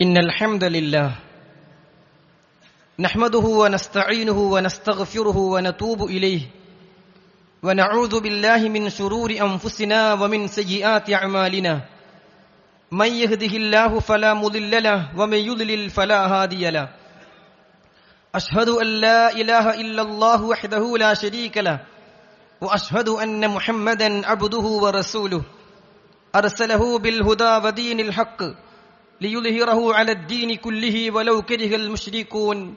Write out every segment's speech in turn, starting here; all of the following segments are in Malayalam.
إن الحمد لله نحمده ونستعينه ونستغفره ونتوب إليه ونعوذ بالله من شرور أنفسنا ومن سيئات أعمالنا من يهده الله فلا مضل له ومن يضلل فلا هادي له أشهد أن لا إله إلا الله وحده لا شريك له وأشهد أن محمدا عبده ورسوله أرسله بالهدى ودين الحق ليظهره على الدين كله ولو كره المشركون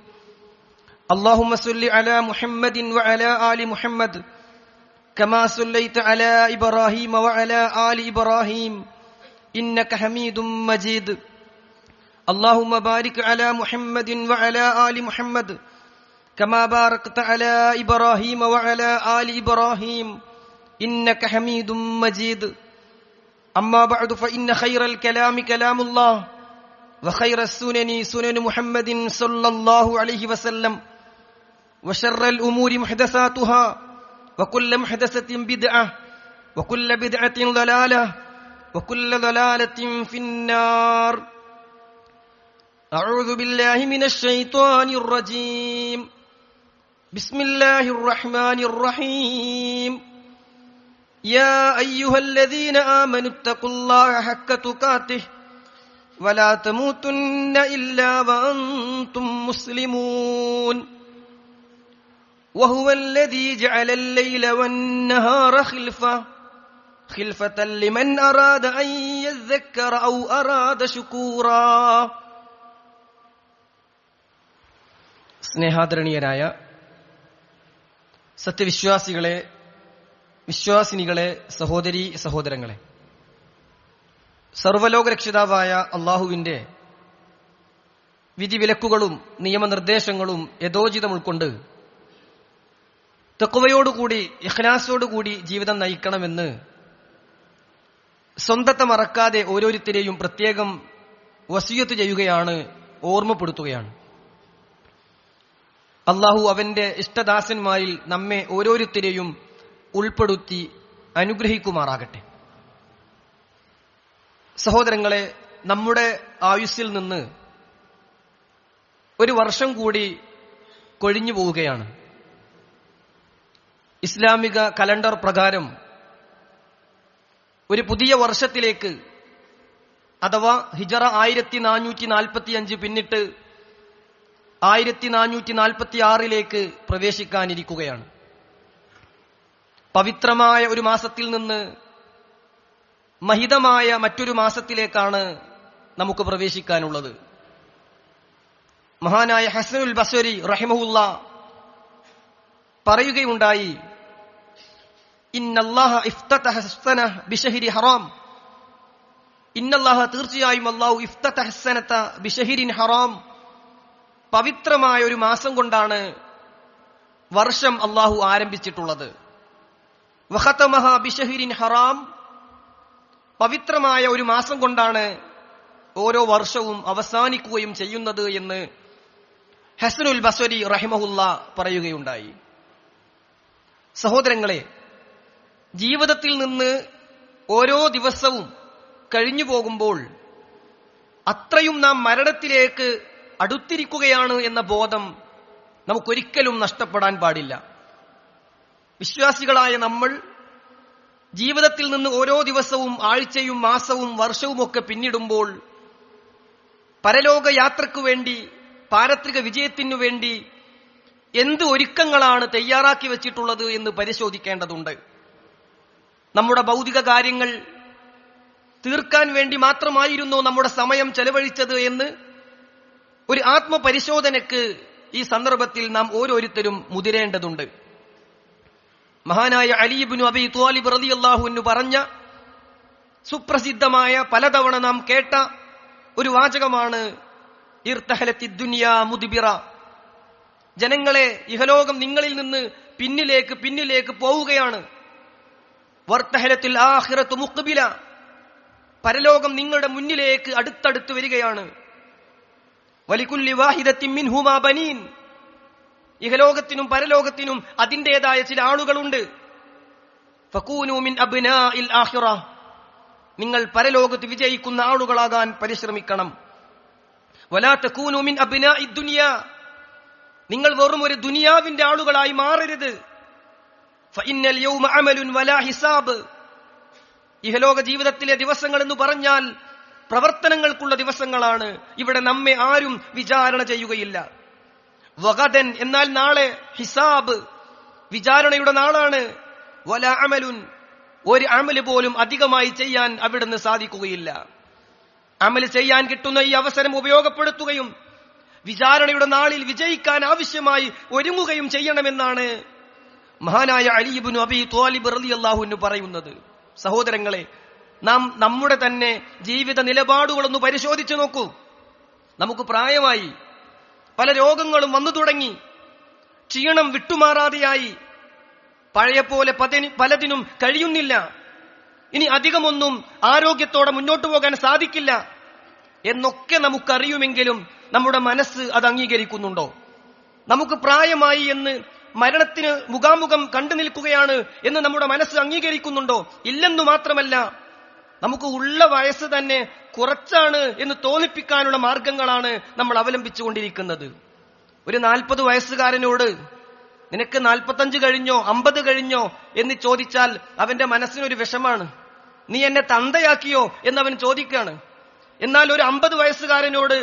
اللهم صل على محمد وعلى آل محمد كما صليت على إبراهيم وعلى آل إبراهيم إنك حميد مجيد اللهم بارك على محمد وعلى آل محمد كما باركت على إبراهيم وعلى آل إبراهيم إنك حميد مجيد أما بعد فإن خير الكلام كلام الله وخير السنن سنن محمد صلى الله عليه وسلم وشر الأمور محدثاتها وكل محدثة بدعة وكل بدعة ضلالة وكل ضلالة في النار أعوذ بالله من الشيطان الرجيم بسم الله الرحمن الرحيم يا أيها الذين آمنوا اتقوا الله حق تقاته ولا تموتن إلا وأنتم مسلمون وهو الذي جعل الليل والنهار خلفة لمن أراد أن يذكر أو أراد شكورا സ്നേഹാദരണീയരായ സത്യവിശ്വാസികളെ, വിശ്വാസിനികളെ, സഹോദരീ സഹോദരങ്ങളെ, സർവ്വലോകരക്ഷിതാവായ അള്ളാഹുവിന്റെ വിധിവിലക്കുകളും നിയമനിർദ്ദേശങ്ങളും യഥോചിതം ഉൾക്കൊണ്ട് തഖ്വയോടുകൂടി ഇഖ്ലാസോടുകൂടി ജീവിതം നയിക്കണമെന്ന് സ്വന്തത്തെ മറക്കാതെ ഓരോരുത്തരെയും പ്രത്യേകം വസിയത്ത് ചെയ്യുകയാണ്, ഓർമ്മപ്പെടുത്തുകയാണ്. അള്ളാഹു അവന്റെ ഇഷ്ടദാസന്മാരിൽ നമ്മെ ഓരോരുത്തരെയും ഉൾപ്പെടുത്തി അനുഗ്രഹിക്കുമാറാകട്ടെ. സഹോദരങ്ങളെ, നമ്മുടെ ആയുസ്സിൽ നിന്ന് ഒരു വർഷം കൂടി കൊഴിഞ്ഞു പോവുകയാണ്. ഇസ്ലാമിക കലണ്ടർ പ്രകാരം ഒരു പുതിയ വർഷത്തിലേക്ക്, അഥവാ ഹിജറ 1445 പിന്നിട്ട് 1446 പ്രവേശിക്കാനിരിക്കുകയാണ്. പവിത്രമായ ഒരു മാസത്തിൽ നിന്ന് മഹിതമായ മറ്റൊരു മാസത്തിലേക്കാണ് നമുക്ക് പ്രവേശിക്കാനുള്ളത്. മഹാനായ ഹസനുൽ ബസ്വരി റഹിമഹുല്ല പറയുകയുണ്ടായി, ഇന്നല്ലാഹ ഇഫ്തതഹ സനഹ ബിശഹരി ഹറാം. ഇന്നല്ലാഹ, തീർച്ചയായും അല്ലാഹു ഇഫ്തതഹ സനത ബിശഹരിൻ ഹറാം, പവിത്രമായ ഒരു മാസം കൊണ്ടാണ് വർഷം അല്ലാഹു ആരംഭിച്ചിട്ടുള്ളത്. വഖതമഹ ബിശഹരിൻ ഹറാം, പവിത്രമായ ഒരു മാസം കൊണ്ടാണ് ഓരോ വർഷവും അവസാനിക്കുകയും ചെയ്യുന്നത് എന്ന് ഹസനുൽ ബസ്വരി റഹിമഹുല്ല പറയുകയുണ്ടായി. സഹോദരങ്ങളെ, ജീവിതത്തിൽ നിന്ന് ഓരോ ദിവസവും കഴിഞ്ഞു പോകുമ്പോൾ അത്രയും നാം മരണത്തിലേക്ക് അടുത്തിരിക്കുകയാണ് എന്ന ബോധം നമുക്കൊരിക്കലും നഷ്ടപ്പെടാൻ പാടില്ല. വിശ്വാസികളായ നമ്മൾ ജീവിതത്തിൽ നിന്ന് ഓരോ ദിവസവും ആഴ്ചയും മാസവും വർഷവുമൊക്കെ പിന്നിടുമ്പോൾ പരലോക യാത്രയ്ക്കു വേണ്ടി, പാരത്രിക വിജയത്തിനു വേണ്ടി എന്ത് ഒരുക്കങ്ങളാണ് തയ്യാറാക്കി വച്ചിട്ടുള്ളത് എന്ന് പരിശോധിക്കേണ്ടതുണ്ട്. നമ്മുടെ ഭൗതിക കാര്യങ്ങൾ തീർക്കാൻ വേണ്ടി മാത്രമായിരുന്നോ നമ്മുടെ സമയം ചെലവഴിച്ചത് എന്ന് ഒരു ആത്മപരിശോധനയ്ക്ക് ഈ സന്ദർഭത്തിൽ നാം ഓരോരുത്തരും മുതിരേണ്ടതുണ്ട്. മഹാനായ അലി ഇബ്നു അബീ ത്വാലിബ് റളിയല്ലാഹു അൻഹു പറഞ്ഞ സുപ്രസിദ്ധമായ, പലതവണ നാം കേട്ട ഒരു വാചകമാണ് ഇർതഹലത്തിദ് ദുനിയാ മുദ്ബിറ. ജനങ്ങളെ, ഇഹലോകം നിങ്ങളിൽ നിന്ന് പിന്നിലേക്ക് പോവുകയാണ്. വർതഹലത്തുൽ ആഖിറത്തു മുഖ്ബില, പരലോകം നിങ്ങളുടെ മുന്നിലേക്ക് അടുത്തടുത്ത് വരികയാണ്. വലികുല്ലി വാഹിദത്തിൻ മിൻഹുമാ ബനീൻ, ഇഹലോകത്തിനും പരലോകത്തിനും അതിൻ്റെതായ ചില ആളുകളുണ്ട്. ഫകൂനു മിൻ അബ്നാഇൽ ആഖിറ, നിങ്ങൾ പരലോകത്ത് വിജയിക്കുന്ന ആളുകളാകാൻ പരിശ്രമിക്കണം. വലാ തകൂനു മിൻ അബ്നാഇ ദുനിയാ, നിങ്ങൾ വെറും ഒരു ദുനിയാവിന്റെ ആളുകളായി മാറരുത്. ഫഇന്നൽ യൗമ അമലുൻ വലാ ഹിസാബ്, ഇഹലോക ജീവിതത്തിലെ ദിവസങ്ങൾ എന്ന് പറഞ്ഞാൽ പ്രവർത്തനങ്ങൾക്കുള്ള ദിവസങ്ങളാണ്. ഇവിടെ നമ്മെ ആരും വിചാരണ ചെയ്യുകയില്ല. വഗദൻ, എന്നാൽ നാളെ ഹിസാബ്, വിചാരണയുടെ നാളാണ്. വലാ അമലുൻ, ഒരു അമല് പോലും അധികമായി ചെയ്യാൻ അവിടുന്ന് സാധിക്കുകയില്ല. അമല് ചെയ്യാൻ കിട്ടുന്ന ഈ അവസരം ഉപയോഗപ്പെടുത്തുകയും വിചാരണയുടെ നാളിൽ വിജയിക്കാൻ ആവശ്യമായി ഒരുങ്ങുകയും ചെയ്യണമെന്നാണ് മഹാനായ അലി ഇബ്നു അബീ ത്വാലിബ് റളിയല്ലാഹു അൻഹു പറയുന്നത്. സഹോദരങ്ങളെ, നാം നമ്മുടെ തന്നെ ജീവിത നിലപാടുകളൊന്ന് പരിശോധിച്ചു നോക്കൂ. നമുക്ക് പ്രായമായി, പല രോഗങ്ങളും വന്നു തുടങ്ങി, ക്ഷീണം വിട്ടുമാറാതെയായി, പഴയ പോലെ പലതിനും കഴിയുന്നില്ല. ഇനി അധികമൊന്നും ആരോഗ്യത്തോടെ മുന്നോട്ടു പോകാൻ സാധിക്കില്ല എന്നൊക്കെ നമുക്കറിയുമെങ്കിലും നമ്മുടെ മനസ്സ് അത് അംഗീകരിക്കുന്നുണ്ടോ? നമുക്ക് പ്രായമായി എന്ന്, മരണത്തിന് മുഖാമുഖം കണ്ടു നിൽക്കുകയാണ് എന്ന് നമ്മുടെ മനസ്സ് അംഗീകരിക്കുന്നുണ്ടോ? ഇല്ലെന്നു മാത്രമല്ല, നമുക്ക് ഉള്ള വയസ്സ് തന്നെ കുറച്ചാണ് എന്ന് തോന്നിപ്പിക്കാനുള്ള മാർഗങ്ങളാണ് നമ്മൾ അവലംബിച്ചുകൊണ്ടിരിക്കുന്നത്. ഒരു 40 വയസ്സുകാരനോട് നിനക്ക് 45 കഴിഞ്ഞോ 50 കഴിഞ്ഞോ എന്ന് ചോദിച്ചാൽ അവന്റെ മനസ്സിനൊരു വിഷമാണ്. നീ എന്നെ തന്തയാക്കിയോ എന്നവൻ ചോദിക്കാണ്. എന്നാൽ ഒരു 50 വയസ്സുകാരനോട്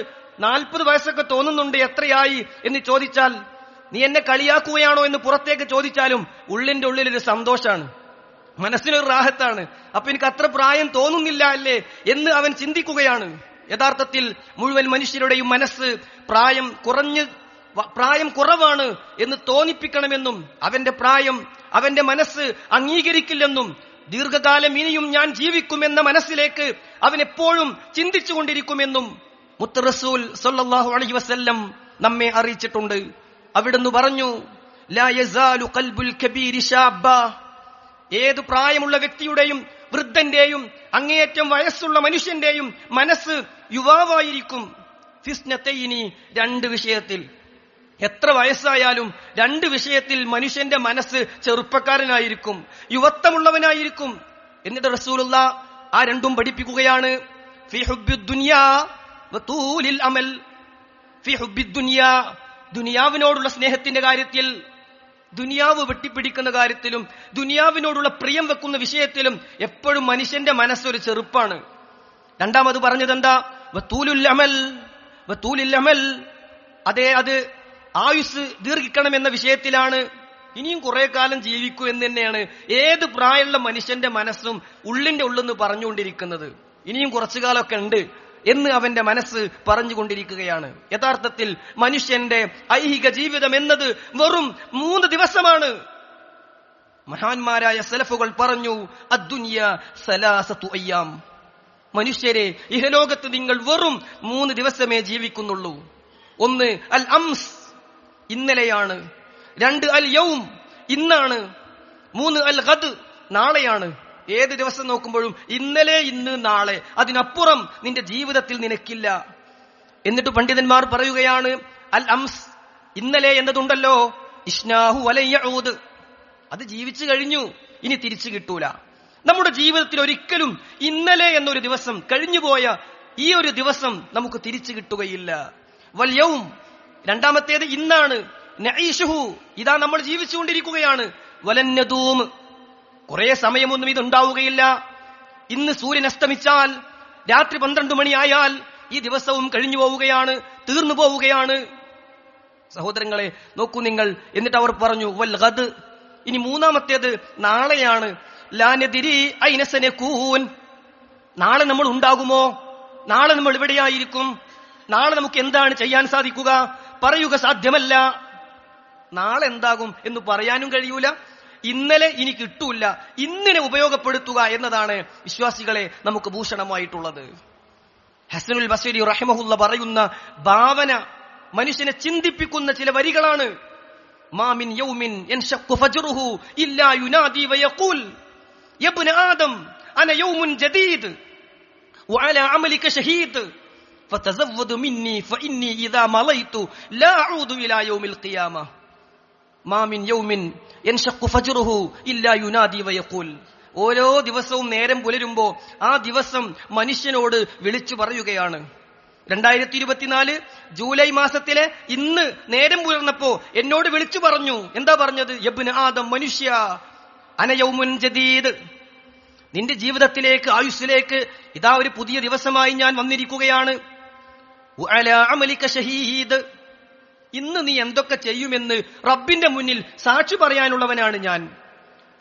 40 വയസ്സൊക്കെ തോന്നുന്നുണ്ട്, എത്രയായി എന്ന് ചോദിച്ചാൽ, നീ എന്നെ കളിയാക്കുകയാണോ എന്ന് പുറത്തേക്ക് ചോദിച്ചാലും ഉള്ളിന്റെ ഉള്ളിലൊരു സന്തോഷാണ്, മനസ്സിനൊരു റാഹത്താണ്. അപ്പൊ എനിക്ക് അത്ര പ്രായം തോന്നുന്നില്ല അല്ലേ എന്ന് അവൻ ചിന്തിക്കുകയാണ്. യഥാർത്ഥത്തിൽ മുഴുവൻ മനുഷ്യരുടെയും മനസ്സ് പ്രായം കുറവാണ് എന്ന് തോന്നിപ്പിക്കണമെന്നും അവന്റെ പ്രായം അവന്റെ മനസ്സ് അംഗീകരിക്കില്ലെന്നും ദീർഘകാലം ഇനിയും ഞാൻ ജീവിക്കുമെന്ന മനസ്സിലേക്ക് അവൻ എപ്പോഴും ചിന്തിച്ചുകൊണ്ടിരിക്കുമെന്നും മുത്ത് റസൂൽ സല്ലല്ലാഹു അലൈഹി വസല്ലം നമ്മെ അറിയിച്ചിട്ടുണ്ട്. അവിടുന്ന് പറഞ്ഞു, ലാ യസാലു ഖൽബുൽ കബീരി ശാബ്ബ, ഏത് പ്രായമുള്ള വ്യക്തിയുടെയും വൃദ്ധന്റെയും അങ്ങേയറ്റം വയസ്സുള്ള മനുഷ്യന്റെയും മനസ്സ് യുവാവായിരിക്കും. ഫിസ്നതൈനി, 2 വിഷയത്തിൽ. എത്ര വയസ്സായാലും 2 വിഷയത്തിൽ മനുഷ്യന്റെ മനസ്സ് ചെറുപ്പക്കാരനായിരിക്കും, യുവത്വമുള്ളവനായിരിക്കും. എന്നിട്ട് റസൂലുള്ളാഹ് ആ 2ഉം പഠിപ്പിക്കുകയാണ്. ഫി ഹുബ്ബിദ് ദുനിയാ വതൂലിൽ അമൽ. ഫി ഹുബ്ബിദ് ദുനിയാ, ദുനിയാവിനോടുള്ള സ്നേഹത്തിന്റെ കാര്യത്തിൽ, ദുനിയാവ് വെട്ടിപ്പിടിക്കുന്ന കാര്യത്തിലും ദുനിയാവിനോടുള്ള പ്രിയം വെക്കുന്ന വിഷയത്തിലും എപ്പോഴും മനുഷ്യന്റെ മനസ്സൊരു ചെറുപ്പാണ്. രണ്ടാമത് പറഞ്ഞത് എന്താ? വതൂലുൽ അമൽ. വതൂലിൽ അമൽ, അതെ, അത് ആയുസ് ദീർഘിക്കണമെന്ന വിഷയത്തിലാണ്. ഇനിയും കുറെ കാലം ജീവിക്കൂ എന്ന് തന്നെയാണ് ഏത് പ്രായമുള്ള മനുഷ്യന്റെ മനസ്സും ഉള്ളിന്റെ ഉള്ളെന്ന് പറഞ്ഞുകൊണ്ടിരിക്കുന്നത്. ഇനിയും കുറച്ചു കാലമൊക്കെ ഉണ്ട് എന്ന് അവന്റെ മനസ്സ് പറഞ്ഞുകൊണ്ടിരിക്കുകയാണ്. യഥാർത്ഥത്തിൽ മനുഷ്യന്റെ ഐഹിക ജീവിതം എന്നത് വെറും 3 ദിവസമാണ്. മഹാന്മാരായ സലഫുകൾ പറഞ്ഞു, അദ്ദുനിയ സലാസതു അയ്യാം, മനുഷ്യരെ ഇഹലോകത്ത് നിങ്ങൾ വെറും 3 ദിവസമേ ജീവിക്കുന്നുള്ളൂ. 1 അൽ അംസ്, ഇന്നലെയാണ്. 2 അൽ യൗം, ഇന്നാണ്. 3 അൽ ഗദ്, നാളെയാണ്. ഏത് ദിവസം നോക്കുമ്പോഴും ഇന്നലെ, ഇന്ന്, നാളെ, അതിനപ്പുറം നിന്റെ ജീവിതത്തിൽ നിനക്കില്ല. എന്നിട്ട് പണ്ഡിതന്മാർ പറയുകയാണ്, അൽ അംസ്, ഇന്നലെ എന്നതുണ്ടല്ലോ, ഇഷ്നാഹു വലയ്യഊദ്, അത് ജീവിച്ചു കഴിഞ്ഞു, ഇനി തിരിച്ചു കിട്ടൂല. നമ്മുടെ ജീവിതത്തിൽ ഒരിക്കലും ഇന്നലെ എന്നൊരു ദിവസം, കഴിഞ്ഞുപോയ ഈ ഒരു ദിവസം നമുക്ക് തിരിച്ചു കിട്ടുകയില്ല. വൽ യൗം, രണ്ടാമത്തേത് ഇന്നാണ്. നഈഷുഹു, ഇതാ നമ്മൾ ജീവിച്ചുകൊണ്ടിരിക്കുകയാണ്. വലന്നദൂം, കുറെ സമയമൊന്നും ഇതുണ്ടാവുകയില്ല. ഇന്ന് സൂര്യൻ അസ്തമിച്ചാൽ രാത്രി 12 മണിയായാൽ ഈ ദിവസവും കഴിഞ്ഞു പോവുകയാണ്, തീർന്നു പോവുകയാണ്. സഹോദരങ്ങളെ നോക്കൂ നിങ്ങൾ. എന്നിട്ട് അവർ പറഞ്ഞു വൽ ഗദ്, ഇനി 3ാമത്തേത് നാളെയാണ്. ലാ നദിരി ഐന സനകൂൻ, നാളെ നമ്മൾ ഉണ്ടാകുമോ? നാളെ നമ്മൾ എവിടെയായിരിക്കും? നാളെ നമുക്ക് എന്താണ് ചെയ്യാൻ സാധിക്കുക? പറയുക സാധ്യമല്ല. നാളെ എന്താകും എന്ന് പറയാനും കഴിയൂല. ഇന്നലെ ഇനി കിട്ടൂല. ഇന്നിനെ ഉപയോഗപ്പെടുത്തുക എന്നതാണ് വിശ്വാസികളെ നമുക്ക് ഭൂഷണമായിട്ടുള്ളത്. ഹസനുൽ ബസ്രി റഹിമഹുല്ല പറയുന്ന ഭാവന മനുഷ്യനെ ചിന്തിപ്പിക്കുന്ന ചില വരികളാണ്. മാ മിൻ യൗമിൻ യൻഷഖു ഫജ്റുഹു ഇല്ലാ യുനാദി വയഖൂൽ യബ്ന ആദം അന യൗമുൻ ജദീദ് വഅലാ അമലിക ഷഹീദ് ഫതസവ്വദ് മിന്നി ഫഇന്നി ഇദാ മളൈതു ലാ അഊദു ഇലാ യൗമിൽ ഖിയാമ. മാ മിൻ യൗമിൻ യൻഷഖു ഫജ്റുഹു ഇല്ലാ യുനാദി വയഖൂൽ. ഓരോ ദിവസവും നേരം പുലരുമ്പോ ആ ദിവസം മനുഷ്യനോട് വിളിച്ചു പറയുകയാണ്, 2024 ജൂലൈ മാസത്തിലെ ഇന്ന് നേരം പുലർന്നപ്പോ എന്നോട് വിളിച്ചു പറഞ്ഞു. എന്താ പറഞ്ഞത്? യബ്ന ആദം, മനുഷ്യ, അന യൗമുൻ ജദീദ്, നിന്റെ ജീവിതത്തിലേക്ക്, ആയുസ്സിലേക്ക് ഇതാ ഒരു പുതിയ ദിവസമായി ഞാൻ വന്നിരിക്കുകയാണ്. വഅലാ അമലിക ഷഹീദ്, ഇന്ന് നീ എന്തൊക്കെ ചെയ്യുമെന്ന് റബ്ബിന്റെ മുന്നിൽ സാക്ഷി പറയാനുള്ളവനാണ് ഞാൻ.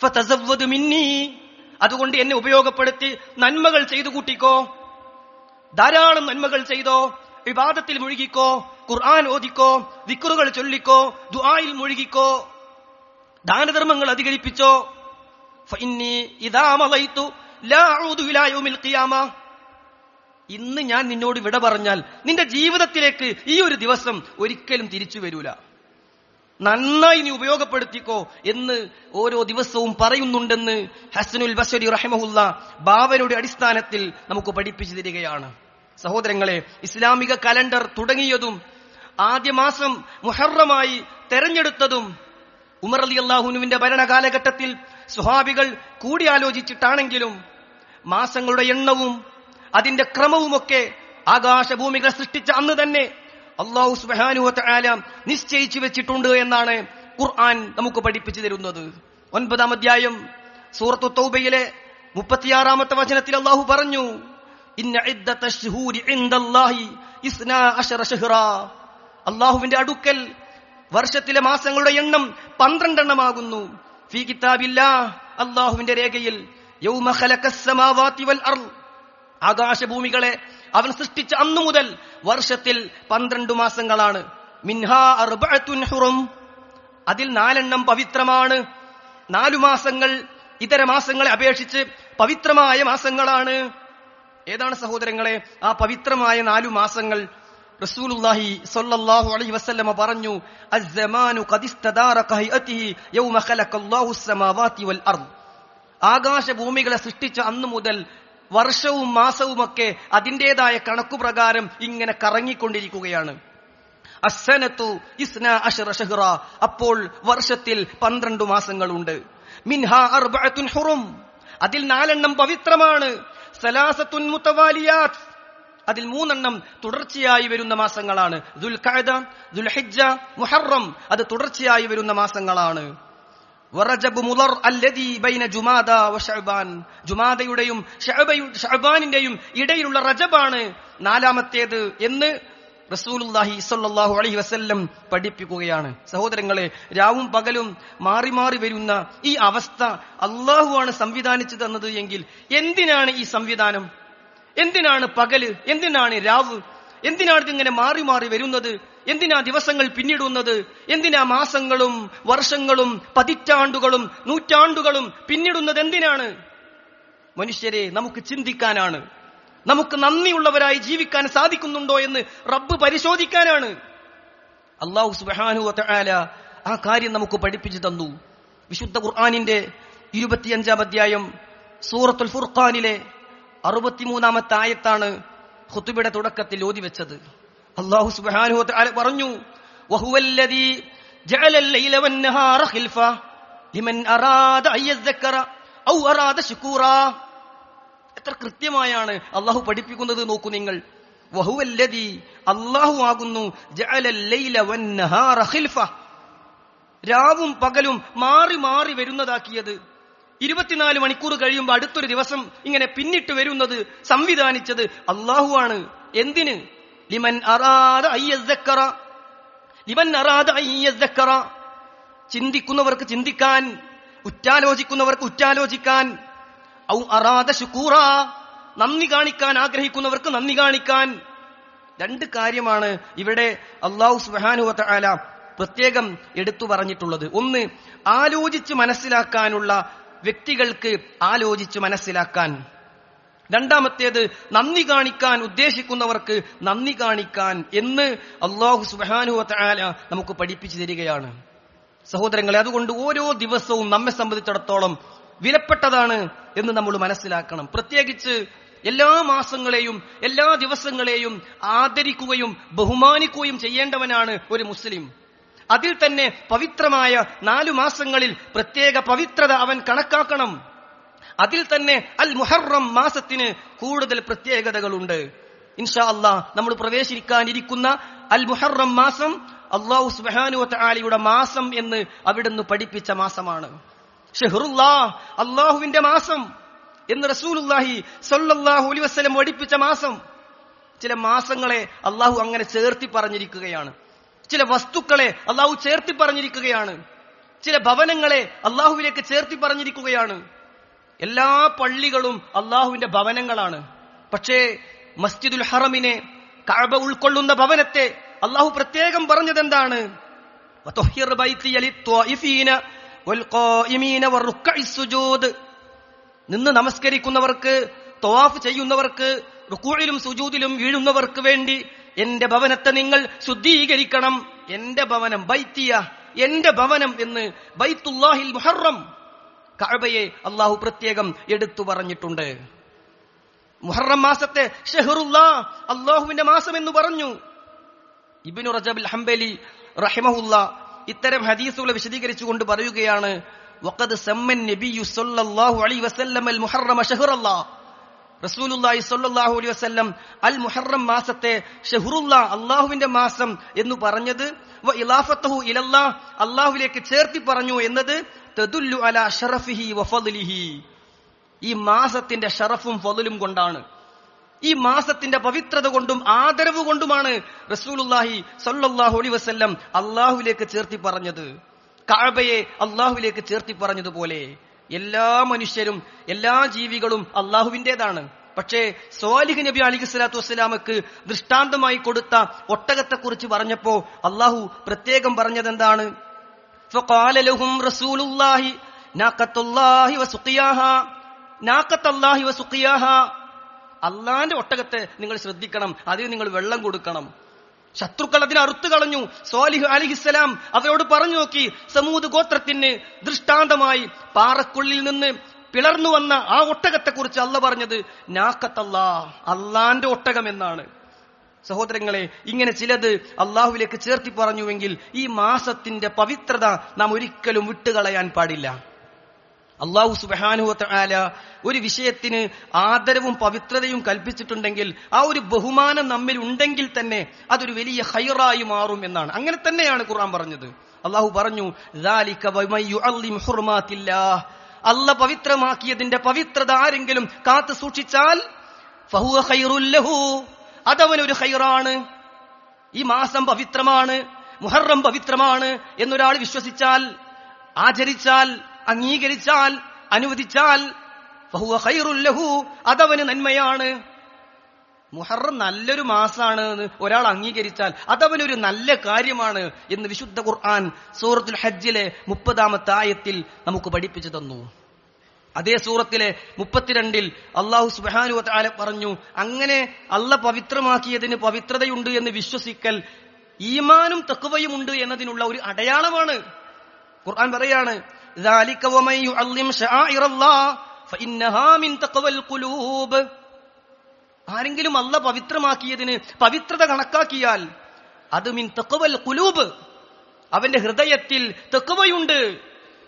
ഫതസവ്വദ് മിന്നീ, അതുകൊണ്ട് എന്നെ ഉപയോഗപ്പെടുത്തി നന്മകൾ ചെയ്തു കൂട്ടിക്കോ, ധാരാളം നന്മകൾ ചെയ്തോ, ഇബാദത്തിൽ മുഴുകിക്കോ, ഖുർആൻ ഓതിക്കോ, ദിക്റുകൾ ചൊല്ലിക്കോ, ദുആയിൽ മുഴുകിക്കോ, ദാനധർമ്മങ്ങൾ അധികരിപ്പിച്ചോ. ഫഇന്നി ഇദാ മളൈതു ലാ അഊദു ഇലാ യൗമിൽ ഖിയാമ, ഇന്ന് ഞാൻ നിന്നോട് വിട പറഞ്ഞാൽ നിന്റെ ജീവിതത്തിലേക്ക് ഈ ഒരു ദിവസം ഒരിക്കലും തിരിച്ചു വരൂല. നന്നായി നീ ഉപയോഗപ്പെടുത്തിക്കോ എന്ന് ഓരോ ദിവസവും പറയുന്നുണ്ടെന്ന് ഹസനുൽ ബസ്രി റഹിമഹുല്ല ഭാവനയുടെ അടിസ്ഥാനത്തിൽ നമുക്ക് പഠിപ്പിച്ചു തരികയാണ്. സഹോദരങ്ങളെ, ഇസ്ലാമിക കലണ്ടർ തുടങ്ങിയതും ആദ്യ മാസം മുഹറമായി തെരഞ്ഞെടുത്തതും ഉമർ റളിയല്ലാഹുവിന്റെ ഭരണകാലഘട്ടത്തിൽ സ്വഹാബികൾ കൂടിയാലോചിച്ചിട്ടാണെങ്കിലും മാസങ്ങളുടെ എണ്ണവും അതിന്റെ ക്രമവുമൊക്കെ ആകാശഭൂമികളെ സൃഷ്ടിച്ച അന്ന് തന്നെ അല്ലാഹു സുബ്ഹാനഹു വ തആല നിശ്ചയിച്ചു വെച്ചിട്ടുണ്ട് എന്നാണ് ഖുർആൻ നമുക്ക് പഠിപ്പിച്ചു തരുന്നത്. 9-ാം അധ്യായം സൂറത്തു തൗബയിലെ 36-ാമത്തെ വചനത്തിൽ അല്ലാഹു പറഞ്ഞു, ഇന്ന ഇദ്ദത്തശ് ശുഹൂരി ഇൻദല്ലാഹി 12 ശഹ്റാ, അല്ലാഹുവിന്റെ അടുക്കൽ വർഷത്തിലെ മാസങ്ങളുടെ എണ്ണം 12 എണ്ണമാകുന്നു. ഫീ കിതാബില്ലാഹ്, അല്ലാഹുവിന്റെ രേഖയിൽ, യൗമ ഖലഖസ് സമാവാതി വൽ അർള്, ആകാശഭൂമികളെ അവൻ സൃഷ്ടിച്ച അന്നു മുതൽ വർഷത്തിൽ 12 മാസങ്ങളാണ്. മിൻഹാ അർബഅത്തുൻ ഹുറും, അതിൽ 4 എണ്ണം പവിത്രമാണ്. 4 മാസങ്ങൾ ഇതര മാസങ്ങളെ അപേക്ഷിച്ച് പവിത്രമായ മാസങ്ങളാണ്. ഏതാണ് സഹോദരങ്ങളെ ആ പവിത്രമായ 4 മാസങ്ങൾ? റസൂലുള്ളാഹി സ്വല്ലല്ലാഹു അലൈഹി വസല്ലമ പറഞ്ഞു, അസ്സമാനു ഖദിസ്തദാറ കഹൈഅതിഹി യൗമ ഖലഖല്ലാഹുസ് സമാവാതി വൽ അർള്, ആകാശഭൂമികളെ സൃഷ്ടിച്ച അന്നു മുതൽ വർഷവും മാസവുമൊക്കെ അതിൻ്റെതായ കണക്കുപ്രകാരം ഇങ്ങനെ കറങ്ങിക്കൊണ്ടിരിക്കുകയാണ്. അസ്സനത്തു 12 ശഹ്റ, അപ്പോൾ വർഷത്തിൽ 12 മാസങ്ങളുണ്ട്. മിൻഹാ അർബഅത്തുൻ ഹുറും, അതിൽ 4 എണ്ണം പവിത്രമാണ്. സലാസത്തുൻ മുതവാലിയാത്ത്, അതിൽ 3 എണ്ണം തുടർച്ചയായി വരുന്ന മാസങ്ങളാണ്. ദുൽഖഅദ, ദുൽഹിജ്ജ, മുഹറം, അത് തുടർച്ചയായി വരുന്ന മാസങ്ങളാണ്. വറജബ് മുളർ അല്ലദീ ബൈന ജുമാദ വ ശഅബാൻ, ജുമാദയുടെയും ശഅബാനിന്റെയും ഇടയിലുള്ള റജബാണ് 4ാമത്തേത് എന്ന് റസൂലുള്ളാഹി സ്വല്ലല്ലാഹു അലൈഹി വസല്ലം പഠിപ്പിക്കുകയാണ്. സഹോദരങ്ങളെ, രാവും പകലും മാറി മാറി വരുന്ന ഈ അവസ്ഥ അല്ലാഹുവാണ് സംവിധാനിച്ചു തന്നത് എങ്കിൽ എന്തിനാണ് ഈ സംവിധാനം? എന്തിനാണ് പകല്? എന്തിനാണ് രാവ്? എന്തിനാണ് ഇതിങ്ങനെ മാറി മാറി വരുന്നത്? എന്തിനാ ദിവസങ്ങൾ പിന്നിടുന്നത്? എന്തിനാ മാസങ്ങളും വർഷങ്ങളും പതിറ്റാണ്ടുകളും നൂറ്റാണ്ടുകളും പിന്നിടുന്നത്? എന്തിനാണ്? മനുഷ്യരെ, നമുക്ക് ചിന്തിക്കാനാണ്. നമുക്ക് നന്ദിയുള്ളവരായി ജീവിക്കാൻ സാധിക്കുന്നുണ്ടോ എന്ന് റബ്ബ് പരിശോധിക്കാനാണ്. അല്ലാഹു സുബ്ഹാനഹു വ തആല ആ കാര്യം നമുക്ക് പഠിപ്പിച്ചു തന്നു. വിശുദ്ധ ഖുർആനിന്റെ 25-ാം അധ്യായം സൂറത്തുൽ ഫുർഖാനിലെ 63-ാമത്തെ ആയത്താണ് ഖുതുബയുടെ തുടക്കത്തിൽ ഓതി വെച്ചത്. അല്ലാഹു സുബ്ഹാനഹു വ തആല പറഞ്ഞു, വഹുവല്ലദീ ജഅലൽ ലൈല വന്നഹാറ ഖിൽഫ ലിമൻ അറാദ അയ്യസ്സക്കറ ഔ അറാദ ശുകൂറാ. എത്ര കൃത്യമായാണ് അല്ലാഹു പഠിപ്പിക്കുന്നത് നോക്കൂ നിങ്ങൾ. വഹുവല്ലദീ, അല്ലാഹു ആകുന്നു, ജഅലൽ ലൈല വന്നഹാറ ഖിൽഫ, രാവും പകലും മാറി മാറി വരുന്നതാക്കിയത്. 24 മണിക്കൂർ കഴിയുമ്പോൾ അടുത്തൊരു ദിവസം ഇങ്ങനെ പിന്നിട്ട് വരുന്നത് സംവിധാനിച്ചത് അല്ലാഹുവാണ്. എന്തിന്? ലിമൻ അറാദ അയ്യസ്സക്കറ, ലിമൻ അറാദ അയ്യസ്സക്കറ, ചിന്തിക്കുന്നവർക്ക് ചിന്തിക്കാൻ, ഉറ്റാലോചിക്കുന്നവർക്ക് ഉറ്റാലോചിക്കാൻ. ഔ അറാദ ശുകൂറ, നന്ദി കാണിക്കാൻ ആഗ്രഹിക്കുന്നവർക്ക് നന്ദി കാണിക്കാൻ. 2 കാര്യമാണ് ഇവിടെ അല്ലാഹു സുബ്ഹാനഹു വ തആല പ്രത്യേകം എടുത്തു പറഞ്ഞിട്ടുള്ളത്. ഒന്ന്, ആലോചിച്ച് മനസ്സിലാക്കാനുള്ള വ്യക്തികൾക്ക് ആലോചിച്ച് മനസ്സിലാക്കാൻ. 2ാമത്തേത്, നന്ദി കാണിക്കാൻ ഉദ്ദേശിക്കുന്നവർക്ക് നന്ദി കാണിക്കാൻ എന്ന് അല്ലാഹു സുബ്ഹാനഹു വ തആല നമുക്ക് പഠിപ്പിച്ചു തരികയാണ്. സഹോദരങ്ങളെ, അതുകൊണ്ട് ഓരോ ദിവസവും നമ്മെ സംബന്ധിച്ചിടത്തോളം വിലപ്പെട്ടതാണ് എന്ന് നമ്മൾ മനസ്സിലാക്കണം. പ്രത്യേകിച്ച് എല്ലാ മാസങ്ങളെയും എല്ലാ ദിവസങ്ങളെയും ആദരിക്കുകയും ബഹുമാനിക്കുകയും ചെയ്യേണ്ടവനാണ് ഒരു മുസ്ലിം. അതിൽ തന്നെ പവിത്രമായ 4 മാസങ്ങളിൽ പ്രത്യേക പവിത്രത അവൻ കണക്കാക്കണം. അതിൽ തന്നെ അൽ മുഹറം മാസത്തിന് കൂടുതൽ പ്രത്യേകതകളുണ്ട്. ഇൻഷാ അല്ലാഹ് നമ്മൾ പ്രവേശിക്കാനിരിക്കുന്ന അൽ മുഹറം മാസം അല്ലാഹു സുബ്ഹാനഹു വ തആലയുടെ മാസം എന്ന് അവിടുന്ന് പഠിപ്പിച്ച മാസമാണ്. ഷഹ്റുല്ലാഹ്, അല്ലാഹുവിന്റെ മാസം എന്ന് റസൂലുള്ളാഹി സ്വല്ലല്ലാഹു അലൈഹി വസല്ലം പഠിപ്പിച്ച മാസം. ചില മാസങ്ങളെ അല്ലാഹു അങ്ങനെ ചേർത്തി പറഞ്ഞിരിക്കുകയാണ്. ചില വസ്തുക്കളെ അല്ലാഹു ചേർത്തി പറഞ്ഞിരിക്കുകയാണ്. ചില ഭവനങ്ങളെ അല്ലാഹുവിലേക്ക് ചേർത്തി പറഞ്ഞിരിക്കുകയാണ്. എല്ലാ പള്ളികളും അല്ലാഹുവിന്റെ ഭവനങ്ങളാണ്. പക്ഷേ മസ്ജിദുൽ ഹറമിനെ, കഅബ ഉൾക്കൊള്ളുന്ന ഭവനത്തെ അല്ലാഹു പ്രത്യേകം പറഞ്ഞത് എന്താണ്? വതഹ്ഹിർ ബൈതിയ ലിത്വാഇഫീന വൽഖായിമീന വറുക്കഇസ് സുജൂദ്. നിന്ന് നമസ്കരിക്കുന്നവർക്ക്, തവാഫ് ചെയ്യുന്നവർക്ക്, റുകൂഇലും സുജൂദിലും വീഴുന്നവർക്ക് വേണ്ടി എന്റെ ഭവനത്തെ നിങ്ങൾ ശുദ്ധീകരിക്കണം. എന്റെ ഭവനം, ബൈത്തിയ, എന്റെ ഭവനം എന്ന് ബൈത്തുല്ലാഹിൽ മുഹറം, കഅബയെ അല്ലാഹു പ്രത്യേകം എടുത്തു പറഞ്ഞിട്ടുണ്ട്. മുഹറം മാസത്തെ ഷഹ്റുല്ലാഹ്, അല്ലാഹുവിന്റെ മാസം എന്ന് പറഞ്ഞു. ഇബ്നു റജബ് അൽ ഹംബലി റഹിമഹുല്ലാ ഇത്തരം ഹദീസുകളെ വിശദീകരിച്ചുകൊണ്ട് പറയുകയാണ്, വഖദ് സമ്മൻ നബിയ്യു സ്വല്ലല്ലാഹു അലൈഹി വസല്ലം അൽ മുഹറം ഷഹ്റുല്ലാഹ്. റസൂലുള്ളാഹി സ്വല്ലല്ലാഹു അലൈഹി വസല്ലം അൽ മുഹറം മാസത്തെ ഷഹ്റുല്ലാഹ്, അല്ലാഹുവിന്റെ മാസം എന്ന് പറഞ്ഞത് വ ഇലാഫത്തുഹു ഇലല്ലാഹ്, അല്ലാഹുവിലേക്ക് ചേർത്തി പറഞ്ഞു എന്നത് തദുല്ലു അലാ ശറഫിഹി വ ഫദ്ലിഹി, ഈ മാസത്തിന്റെ ഷറഫും ഫദ്ലും കൊണ്ടാണ്, ഈ മാസത്തിന്റെ പവിത്രത കൊണ്ടും ആദരവ് കൊണ്ടുമാണ് റസൂലുള്ളാഹി സ്വല്ലല്ലാഹു അലൈഹി വസല്ലം അല്ലാഹുവിലേക്ക് ചേർത്തി പറഞ്ഞത്. കഅബയെ അല്ലാഹുവിലേക്ക് ചേർത്തി പറഞ്ഞതുപോലെ എല്ലാ മനുഷ്യരും, എല്ലാ ജീവികളും അല്ലാഹുവിന്റേതാണ്. പക്ഷേ സ്വാലിഹ് നബി അലൈഹിസ്സലാത്തു വസ്സലാമക്ക് ദൃഷ്ടാന്തമായി കൊടുത്ത ഒട്ടകത്തെക്കുറിച്ച് പറഞ്ഞപ്പോ അല്ലാഹു പ്രത്യേകം പറഞ്ഞത് എന്താണ്? ഫഖാല ലഹും റസൂലുള്ളാഹി നാഖത്തുല്ലാഹി വസുഖിയാഹാ, നാഖത്തല്ലാഹി വസുഖിയാഹാ, അള്ളാന്റെ ഒട്ടകത്തെ നിങ്ങൾ ശ്രദ്ധിക്കണം, അതിന് നിങ്ങൾ വെള്ളം കൊടുക്കണം. ശത്രുക്കൾ അതിനെ അറുത്തു കളഞ്ഞു. സ്വാലിഹ് അലൈഹിസ്സലാം അവരോട് പറഞ്ഞു നോക്കി, സമൂദ് ഗോത്രത്തിന് ദൃഷ്ടാന്തമായി പാറക്കുള്ളിൽ നിന്ന് പിളർന്നു വന്ന ആ ഒട്ടകത്തെക്കുറിച്ച് അല്ല പറഞ്ഞത് നാഖത്തല്ലാ, അള്ളാന്റെ ഒട്ടകം എന്നാണ്. സഹോദരങ്ങളെ, ഇങ്ങനെ ചിലത് അള്ളാഹുവിലേക്ക് ചേർത്തി പറഞ്ഞുവെങ്കിൽ ഈ മാസത്തിന്റെ പവിത്രത നാം ഒരിക്കലും വിട്ടുകളയാൻ പാടില്ല. അല്ലാഹു സുബ്ഹാനഹു വ തആല ഒരു വിഷയത്തിന് ആദരവും പവിത്രതയും കൽപ്പിച്ചിട്ടുണ്ടെങ്കിൽ ആ ഒരു ബഹുമാനം നമ്മിൽ ഉണ്ടെങ്കിൽ തന്നെ അതൊരു വലിയ ഖൈറായി മാറും എന്നാണ്. അങ്ങനെ തന്നെയാണ് ഖുർആൻ പറഞ്ഞത്. അല്ലാഹു പറഞ്ഞു, ദാലിക വമൻ യുഅല്ലിം ഹുർമാത്തില്ലാഹ്, അല്ലാഹ് പവിത്രമാക്കിയതിന്റെ പവിത്രത ആരെങ്കിലും കാത്തു സൂക്ഷിച്ചാൽ ഫഹുവ ഖൈറുൽ ലഹു, അതവനൊരു ഖൈറാണ്. ഈ മാസം പവിത്രമാണ്, മുഹറം പവിത്രമാണ് എന്നൊരാൾ വിശ്വസിച്ചാൽ, ആചരിച്ചാൽ, അംഗീകരിച്ചാൽ, അനുവദിച്ചാൽ ഫഹുവ ഖൈറുൽ ലഹു, അതവന് നന്മയാണ്. മുഹറം നല്ലൊരു മാസാണ് എന്ന് ഒരാൾ അംഗീകരിച്ചാൽ അതവനൊരു നല്ല കാര്യമാണ് എന്ന് വിശുദ്ധ ഖുർആൻ സൂറത്തുൽ ഹജ്ജിലെ 30-ാമത്തെ ആയത്തിൽ നമുക്ക് പഠിപ്പിച്ചു തന്നു. അതേ സൂറത്തിലെ 32-ൽ അല്ലാഹു സുബ്ഹാനഹു വ തആല പറഞ്ഞു, അങ്ങനെ അല്ലാഹ് പവിത്രമാക്കിയതിന് പവിത്രതയുണ്ട് എന്ന് വിശ്വസിക്കൽ ഈമാനും തഖ്വയും ഉണ്ട് എന്നതിനുള്ള ഒരു അടയാളമാണ്. ഖുർആൻ പറയാണ്, ذَلِكَ وَمَن يُعَظِّمْ شَعَائِرَ اللَّهِ فَإِنَّهَا مِن تَقْوَى الْقُلُوبِ, ആരെങ്കിലും അല്ലാഹ് പവിത്രമാക്കിയതിന് പവിത്രത കണക്കാക്കിയാൽ അത് മിൻ തഖ്വൽ ഖുലൂബ്, അവന്റെ ഹൃദയത്തിൽ തഖ്വയുണ്ട്,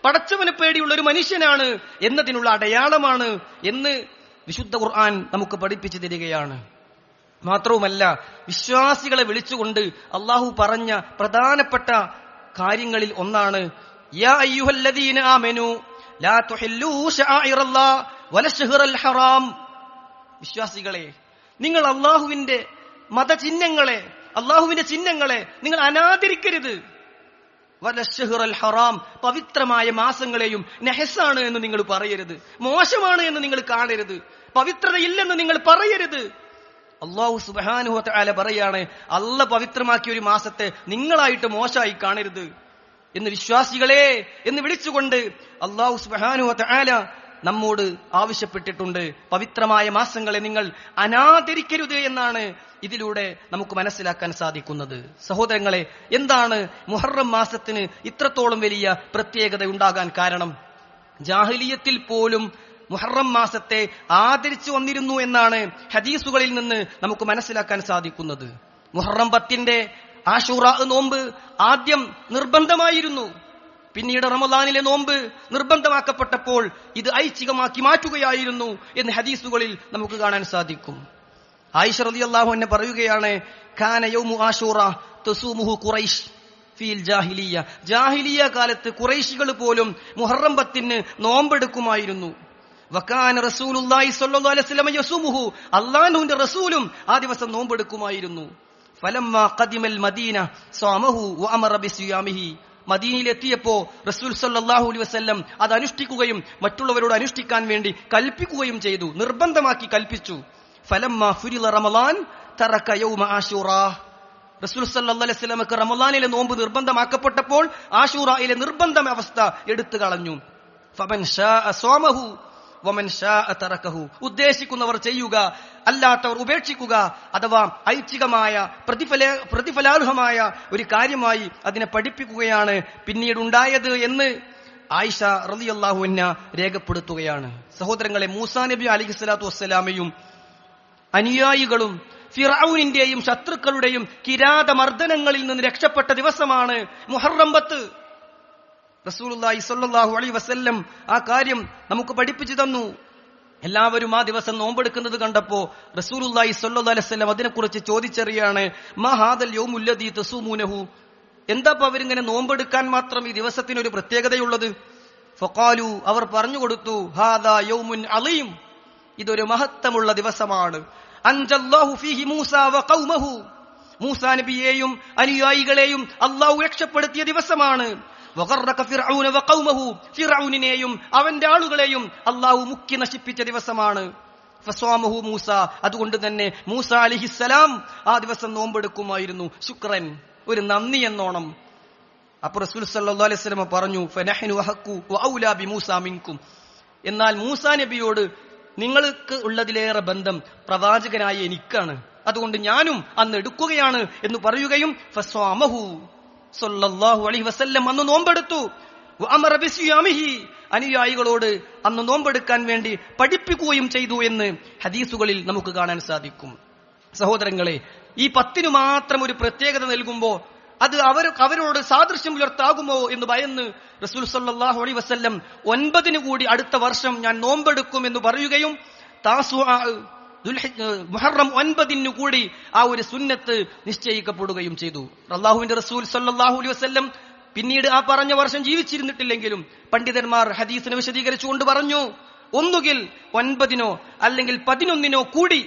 പടച്ചവനെ പേടിയുള്ള ഒരു മനുഷ്യനാണ് എന്നതിനുള്ള അടയാളമാണ് എന്ന് വിശുദ്ധ ഖുർആൻ നമുക്ക് പഠിപ്പിച്ചു തരികയാണ്. മാത്രവുമല്ല, വിശ്വാസികളെ വിളിച്ചുകൊണ്ട് അല്ലാഹു പറഞ്ഞ പ്രധാനപ്പെട്ട കാര്യങ്ങളിൽ ഒന്നാണ്, യാ അയ്യുഹല്ലദീന ആമനൂ ലാ തുഹില്ലൂ ശആഇറല്ലാഹ് വലശ്ശഹ്റൽ ഹറാം, വിശ്വാസികളെ, നിങ്ങൾ അല്ലാഹുവിന്റെ മതചിഹ്നങ്ങളെ, അല്ലാഹുവിന്റെ ചിഹ്നങ്ങളെ നിങ്ങൾ അനാദരിക്കരുത്. വലശ്ശഹ്റൽ ഹറാം, പവിത്രമായ മാസങ്ങളെയും നഹസാണ് എന്ന് നിങ്ങൾ പറയരുത്, മോശമാണ് എന്ന് നിങ്ങൾ കാണരുത്, പവിത്രതയില്ലെന്ന് നിങ്ങൾ പറയരുത്. അല്ലാഹു സുബ്ഹാനഹു വ തആല പറയാണ്, അല്ലാഹ് പവിത്രമാക്കിയ ഒരു മാസത്തെ നിങ്ങളായിട്ട് മോശമായി കാണരുത് എന്ന് വിശ്വാസികളെ എന്ന് വിളിച്ചുകൊണ്ട് അല്ലാഹു സുബ്ഹാനഹു വ തആല നമ്മോട് ആവശ്യപ്പെട്ടിട്ടുണ്ട്. പവിത്രമായ മാസങ്ങളെ നിങ്ങൾ അനാദരിക്കരുത് എന്നാണ് ഇതിലൂടെ നമുക്ക് മനസ്സിലാക്കാൻ സാധിക്കുന്നത്. സഹോദരങ്ങളെ, എന്താണ് മുഹറം മാസത്തിന് ഇത്രത്തോളം വലിയ പ്രത്യേകത ഉണ്ടാകാൻ കാരണം? ജാഹിലിയത്തിൽ പോലും മുഹറം മാസത്തെ ആദരിച്ചു വന്നിരുന്നു എന്നാണ് ഹദീസുകളിൽ നിന്ന് നമുക്ക് മനസ്സിലാക്കാൻ സാധിക്കുന്നത്. മുഹറം 10-ന്റെ ആശൂറ നോമ്പ് ആദ്യം നിർബന്ധമായിരുന്നു. പിന്നീട് റമദാനിലെ നോമ്പ് നിർബന്ധമാക്കപ്പെട്ടപ്പോൾ ഇത് ഐച്ഛികമാക്കി മാറ്റുകയായിരുന്നു എന്ന് ഹദീസുകളിൽ നമുക്ക് കാണാൻ സാധിക്കും. ആയിഷ റളിയല്ലാഹു അൻഹ പറയുകയാണ്, കാന യൗമു ആശൂറ തസൂമുഹു ഖുറൈശ് ഫീൽ ജാഹിലിയ്യ. ജാഹിലിയ കാലത്ത് ഖുറൈശികൾ പോലും മുഹറം 10 നോമ്പെടുക്കുമായിരുന്നു. വകാന റസൂലുള്ളാഹി സ്വല്ലല്ലാഹു അലൈഹി വസല്ലം യസൂമുഹു. അല്ലാഹുവിന്റെ റസൂലും ആ ദിവസം നോമ്പെടുക്കുമായിരുന്നു. ഫലമ്മാ ഖദിമൽ മദീന സ്വമഹു വഅമറ ബിസിയാമിഹി. മദീനയിലെത്തിയപ്പോ റസൂൽ സല്ലല്ലാഹു അലൈഹി വസല്ലം അത് അനുഷ്ഠിക്കുകയും മറ്റുള്ളവരോട് അനുഷ്ഠിക്കാൻ വേണ്ടി കൽപ്പിക്കുകയും ചെയ്തു, നിർബന്ധമാക്കി കൽപ്പിച്ചു. ഫലമ്മാ ഫുരിള റമളാൻ തറക യൗമ ആശൂറ. റസൂൽ സല്ലല്ലാഹു അലൈഹി വസല്ലമക്ക് റമളാനിലെ നോമ്പ് നിർബന്ധമാക്കപ്പെട്ടപ്പോൾ ആശൂറയിലെ നിർബന്ധ അവസ്ഥ എടുത്തു കളഞ്ഞു. ഫമൻ ശാഅ സ്വമഹു വമൻ ശാഅ തറകഹു. ഉദ്ദേശിക്കുന്നവർ ചെയ്യുക, അല്ലാത്തവർ ഉപേക്ഷിക്കുക. അഥവാ ഐച്ഛികമായ പ്രതിഫലാർഹമായ ഒരു കാര്യമായി അതിനെ പഠിപ്പിക്കുകയാണ് പിന്നീട് ഉണ്ടായത് എന്ന് ആയിഷ റളിയല്ലാഹു അൻഹ രേഖപ്പെടുത്തുകയാണ്. സഹോദരങ്ങളെ, മൂസാ നബി അലൈഹിസ്സലാത്തു വസ്സലാമയും അനുയായികളും ഫിർഔനിന്റെയും ശത്രുക്കളുടെയും കിരാതമർദ്ദനങ്ങളിൽ നിന്ന് രക്ഷപ്പെട്ട ദിവസമാണ് മുഹറം 10. റസൂലുള്ളാഹി സ്വല്ലല്ലാഹു അലൈഹി വസല്ലം ആ കാര്യം നമുക്ക് പഠിപ്പിച്ചു തന്നു. എല്ലാവരും ആ ദിവസം നോമ്പെടുക്കുന്നത് കണ്ടപ്പോ റസൂലുള്ളാഹി സ്വല്ലല്ലാഹു അലൈഹി വസല്ലം അതിനെക്കുറിച്ച് ചോദിച്ചറിയാണ്, മാ ഹാദൽ യൗമുല്ലദീ തസൂമൂനഹു. എന്താപ്പോ അവരിങ്ങനെ നോമ്പെടുക്കാൻ മാത്രം ഈ ദിവസത്തിനൊരു പ്രത്യേകതയുള്ളത്? ഫഖാലു, അവർ പറഞ്ഞു കൊടുത്തു, ഹാദാ യൗമുൻ അളീം, ഇതൊരു മഹത്വമുള്ള ദിവസമാണ്. അൻജല്ലാഹു ഫീഹി മൂസാ വഖൗമഹു. മൂസാ നബിയെയും അനുയായികളെയും അല്ലാഹു രക്ഷപ്പെടുത്തിയ ദിവസമാണ്. വഗറക ഫിർഔന വഖൗമഹു. ഫിർഔനിനെയും അവന്റെ ആളുകളെയും അല്ലാഹു മുക്കി നശിപ്പിച്ച ദിവസമാണ്. ഫസ്വാമഹു മൂസ. അതുകൊണ്ട് തന്നെ മൂസ അലൈഹിസ്സലാം ആ ദിവസം നോമ്പെടുക്കുമായിരുന്നു. ശുക്രൻ, ഒരു നന്ദി എന്നോണം. അപ്പോൾ റസൂൽ സല്ലല്ലാഹു അലൈഹി വസല്ലം പറഞ്ഞു, ഫനഹ്നു അഹഖു വഔലാ ബിമൂസാ മിൻകും. എന്നാൽ മൂസാ നബിയോട് നിങ്ങൾക്ക് ഉള്ളതിലേറെ ബന്ധം പ്രവാചകനായ എനിക്കാണ്, അതുകൊണ്ട് ഞാനും അന്ന് എടുക്കുകയാണ് എന്ന് പറയുകയും ഫസ്വാമഹു സല്ലല്ലാഹു അലൈഹി വസല്ലം അന്ന് നോമ്പെടുത്തു. വഅമറ ബിസിയാമിഹി. അനുയായികളോട് അന്ന് നോമ്പെടുക്കാൻ വേണ്ടി പഠിപ്പിക്കുകയും ചെയ്തു എന്ന് ഹദീസുകളിൽ നമുക്ക് കാണാൻ സാധിക്കും. സഹോദരങ്ങളെ, ഈ 10 മാത്രം ഒരു പ്രത്യേകത നൽകുമ്പോ അത് അവരോട് സാദൃശ്യം പുലർത്താകുമോ എന്ന് ഭയന്ന് റസൂൽ സല്ലല്ലാഹു അലൈഹി വസല്ലം 9 കൂടി അടുത്ത വർഷം ഞാൻ നോമ്പെടുക്കും എന്ന് പറയുകയും മുഹറം 9 കൂടി ആ ഒരു സുന്നത്ത് നിശ്ചയിക്കപ്പെടുകയും ചെയ്തു. അല്ലാഹുവിന്റെ റസൂൽ സല്ലല്ലാഹു അലൈഹി വസല്ലം പിന്നീട് ആ പറഞ്ഞ വർഷം ജീവിച്ചിരുന്നിട്ടില്ലെങ്കിലും പണ്ഡിതന്മാർ ഹദീസിനെ വിശദീകരിച്ചുകൊണ്ട് പറഞ്ഞു, ഒന്നുകിൽ 9 അല്ലെങ്കിൽ 11 കൂടി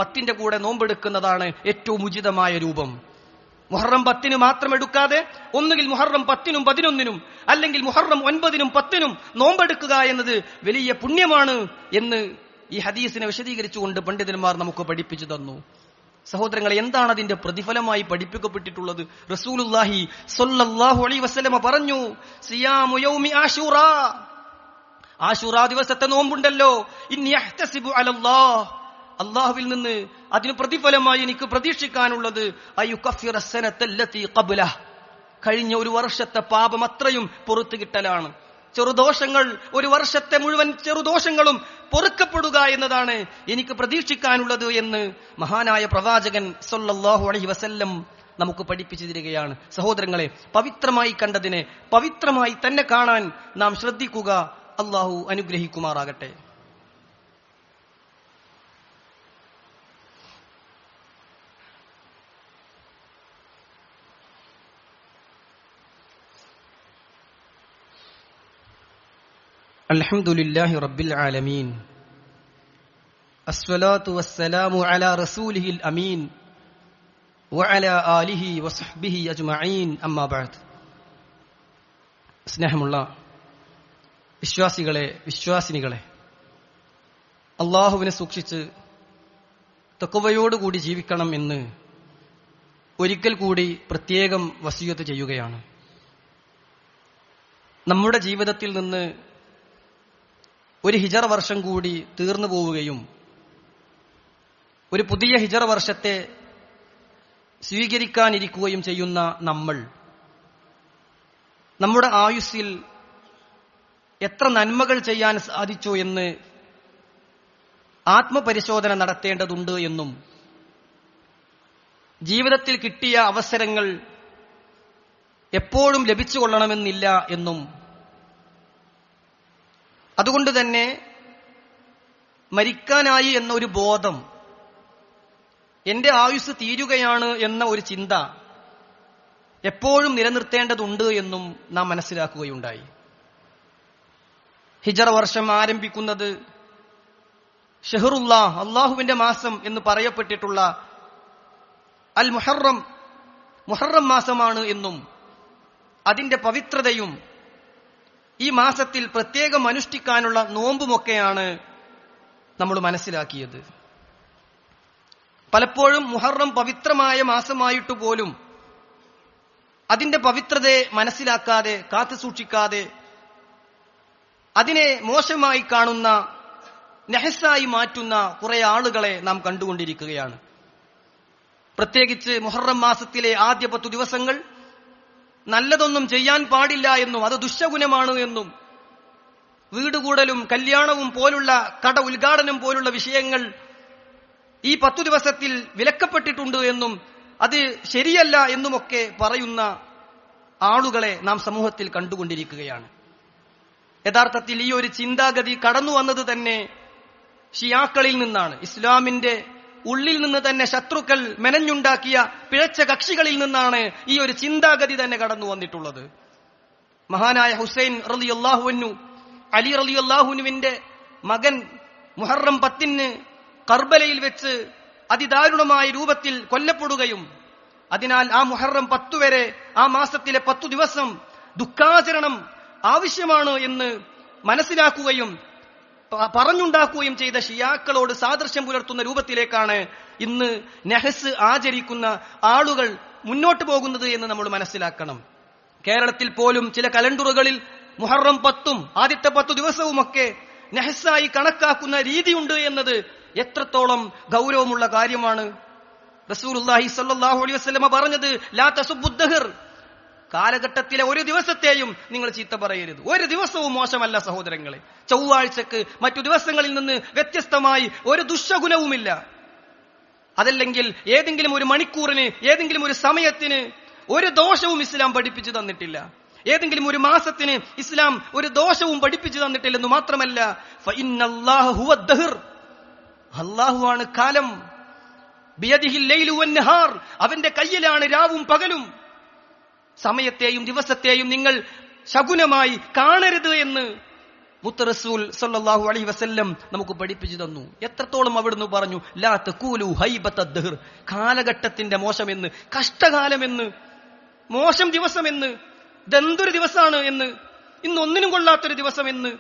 10 കൂടെ നോമ്പെടുക്കുന്നതാണ് ഏറ്റവും ഉചിതമായ രൂപം. മുഹറം 10 മാത്രം എടുക്കാതെ ഒന്നുകിൽ മുഹറം 10 11 അല്ലെങ്കിൽ മുഹറം 9 10 നോമ്പെടുക്കുക എന്നത് വലിയ പുണ്യമാണ് എന്ന് ഈ ഹദീസിനെ വിശദീകരിച്ചുകൊണ്ട് പണ്ഡിതന്മാർ നമുക്ക് പഠിപ്പിച്ചു തന്നു. സഹോദരങ്ങളെ, എന്താണ് അതിന്റെ പ്രതിഫലമായി പഠിപ്പിക്കപ്പെട്ടിട്ടുള്ളത്? റസൂലുള്ളാഹി സ്വല്ലല്ലാഹു അലൈഹി വസല്ലം പറഞ്ഞു, സിയാമു യൗമി ആശൂറ. ആശൂറ ദിവസത്തെ നോമ്പുണ്ടല്ലോ, ഇന്നി അഹ്തസിബു അലല്ലാഹ്, അല്ലാഹുവിൽ നിന്ന് അതിന് പ്രതിഫലമായി എനിക്ക് പ്രതീക്ഷിക്കാനുള്ളത് അയുകഫിറ സനത്തല്ലതി ഖബ്ലഹ്, കഴിഞ്ഞ ഒരു വർഷത്തെ പാപം അത്രയും പൊറുത്തു കിട്ടലാണ്. ചെറുദോഷങ്ങൾ, ഒരു വർഷത്തെ മുഴുവൻ ചെറുദോഷങ്ങളും പൊറുക്കപ്പെടുക എന്നതാണ് എനിക്ക് പ്രതീക്ഷിക്കാനുള്ളത് എന്ന് മഹാനായ പ്രവാചകൻ സ്വല്ലല്ലാഹു അലൈഹി വസല്ലം നമുക്ക് പഠിപ്പിച്ചു തരികയാണ്. സഹോദരങ്ങളെ, പവിത്രമായി കണ്ടതിനെ പവിത്രമായി തന്നെ കാണാൻ നാം ശ്രദ്ധിക്കുക. അല്ലാഹു അനുഗ്രഹിക്കുമാറാകട്ടെ. അൽഹംദുലില്ലാഹി റബ്ബിൽ ആലമീൻ. അസ്സലാത്തു വസ്സലാമു അലാ റസൂലിഹിൽ അമീൻ വഅലാ ആലിഹി വസഹ്ബിഹി അജ്മഈൻ. അമ്മാ ബഅദ്. സ്നേഹമുള്ള വിശ്വാസികളെ, വിശ്വാസിനികളെ, അല്ലാഹുവിനെ സൂക്ഷിച്ച് തഖ്വയോടുകൂടി ജീവിക്കണം എന്ന് ഒരിക്കൽ കൂടി പ്രത്യേകം വസിയത്ത് ചെയ്യുകയാണ്. നമ്മുടെ ജീവിതത്തിൽ നിന്ന് ഒരു ഹിജറ വർഷം കൂടി തീർന്നു പോവുകയും ഒരു പുതിയ ഹിജറ വർഷത്തെ സ്വീകരിക്കാനിരിക്കുകയും ചെയ്യുന്ന നമ്മുടെ ആയുസ്സിൽ എത്ര നന്മകൾ ചെയ്യാൻ സാധിച്ചു എന്ന് ആത്മപരിശോധന നടത്തേണ്ടതുണ്ട് എന്നും ജീവിതത്തിൽ കിട്ടിയ അവസരങ്ങൾ എപ്പോഴും ലഭിച്ചുകൊള്ളണമെന്നില്ല എന്നും അതുകൊണ്ട് തന്നെ മരിക്കാനായി എന്നൊരു ബോധം എന്റെ ആയുസ് തീരുകയാണ് എന്ന ഒരു ചിന്ത എപ്പോഴും നിലനിർത്തേണ്ടതുണ്ട് എന്നും നാം മനസ്സിലാക്കുകയുണ്ടായി. ഹിജറ വർഷം ആരംഭിക്കുന്നത് ഷഹറുല്ലാ, അള്ളാഹുവിന്റെ മാസം എന്ന് പറയപ്പെട്ടിട്ടുള്ള അൽ മുഹറം, മുഹറം മാസമാണ് എന്നും അതിന്റെ പവിത്രതയും ഈ മാസത്തിൽ പ്രത്യേകം അനുഷ്ഠിക്കാനുള്ള നോമ്പുമൊക്കെയാണ് നമ്മൾ മനസ്സിലാക്കിയത്. പലപ്പോഴും മുഹറം പവിത്രമായ മാസമായിട്ട് പോലും അതിന്റെ പവിത്രതയെ മനസ്സിലാക്കാതെ, കാത്തു സൂക്ഷിക്കാതെ അതിനെ മോശമായി കാണുന്ന, നഹസായി മാറ്റുന്ന കുറെ ആളുകളെ നാം കണ്ടുകൊണ്ടിരിക്കുകയാണ്. പ്രത്യേകിച്ച് മുഹറം മാസത്തിലെ ആദ്യ 10 ദിവസങ്ങൾ നല്ലതൊന്നും ചെയ്യാൻ പാടില്ല എന്നും അത് ദുശ്ശകുനമാണ് എന്നും വീടുകൂടലും കല്യാണവും പോലുള്ള കട ഉദ്ഘാടനം പോലുള്ള വിഷയങ്ങൾ ഈ 10 ദിവസത്തിൽ വിലക്കപ്പെട്ടിട്ടുണ്ട് എന്നും അത് ശരിയല്ല എന്നുമൊക്കെ പറയുന്ന ആളുകളെ നാം സമൂഹത്തിൽ കണ്ടുകൊണ്ടിരിക്കുകയാണ്. യഥാർത്ഥത്തിൽ ഈ ഒരു ചിന്താഗതി കടന്നു വന്നത് തന്നെ ഷിയാക്കളിൽ നിന്നാണ്. ഇസ്ലാമിന്റെ ഉള്ളിൽ നിന്ന് തന്നെ ശത്രുക്കൾ മെനഞ്ഞുണ്ടാക്കിയ പിഴച്ച കക്ഷികളിൽ നിന്നാണ് ഈ ഒരു ചിന്താഗതി തന്നെ കടന്നു വന്നിട്ടുള്ളത്. മഹാനായ ഹുസൈൻ റളിയല്ലാഹു അൻഹു, അലി റളിയല്ലാഹുവിന്റെ മകൻ മുഹറം 10 കർബലയിൽ വെച്ച് അതിദാരുണമായ രൂപത്തിൽ കൊല്ലപ്പെടുകയും അതിനാൽ ആ മുഹറം 10 വരെ, ആ മാസത്തിലെ 10 ദിവസം ദുഃഖാചരണം ആവശ്യമാണ് എന്ന് മനസ്സിലാക്കുകയും പറഞ്ഞുണ്ടാക്കുകയും ചെയ്ത ഷിയാക്കളോട് സാദൃശ്യം പുലർത്തുന്ന രൂപത്തിലേക്കാണ് ഇന്ന് നഹസ് ആചരിക്കുന്ന ആളുകൾ മുന്നോട്ട് പോകുന്നത് എന്ന് നമ്മൾ മനസ്സിലാക്കണം. കേരളത്തിൽ പോലും ചില കലണ്ടറുകളിൽ മുഹറം 10 ആദ്യത്തെ 10 ദിവസവുമൊക്കെ നഹസായി കണക്കാക്കുന്ന രീതിയുണ്ട് എന്നത് എത്രത്തോളം ഗൗരവമുള്ള കാര്യമാണ്. റസൂലുള്ളാഹി സ്വല്ലല്ലാഹു അലൈഹി വസല്ലമ പറഞ്ഞത് ലാ തസുബ്ബുദ്ദഹർ, കാലഘട്ടത്തിലെ ഒരു ദിവസത്തെയും നിങ്ങൾ ചീത്ത പറയരുത്. ഒരു ദിവസവും മോശമല്ല സഹോദരങ്ങളെ. ചൊവ്വാഴ്ചക്ക് മറ്റു ദിവസങ്ങളിൽ നിന്ന് വ്യത്യസ്തമായി ഒരു ദുശ്ശകുനവുമില്ല. അതല്ലെങ്കിൽ ഏതെങ്കിലും ഒരു മണിക്കൂറിന്, ഏതെങ്കിലും ഒരു സമയത്തിന് ഒരു ദോഷവും ഇസ്ലാം പഠിപ്പിച്ചു തന്നിട്ടില്ല. ഏതെങ്കിലും ഒരു മാസത്തിന് ഇസ്ലാം ഒരു ദോഷവും പഠിപ്പിച്ചു തന്നിട്ടില്ലെന്ന് മാത്രമല്ല, ഫഇന്നല്ലാഹ ഹുവദ്ദഹർ, അല്ലാഹുവാണ് കാലം, ബിയദിഹിൽ ലൈലു വന്നഹാർ, അവന്റെ കയ്യിലാണ് രാവും പകലും. സമയത്തെയും ദിവസത്തെയും നിങ്ങൾ ശകുനമായി കാണരുത് എന്ന് മുത്ത് റസൂൽ സല്ലല്ലാഹു അലൈഹി വസല്ലം നമുക്ക് പഠിപ്പിച്ചു തന്നു. എത്രത്തോളം അവിടുന്ന് പറഞ്ഞു, ലാ തഖൂലു ഹൈബത്തദ്ദഹർ, കാലഘട്ടത്തിന്റെ മോശമെന്ന്, കഷ്ടകാലമെന്ന്, മോശം ദിവസമെന്ന്, ഇതെന്തൊരു ദിവസമാണ് എന്ന്, ഇന്നൊന്നിനും കൊള്ളാത്തൊരു ദിവസമെന്ന്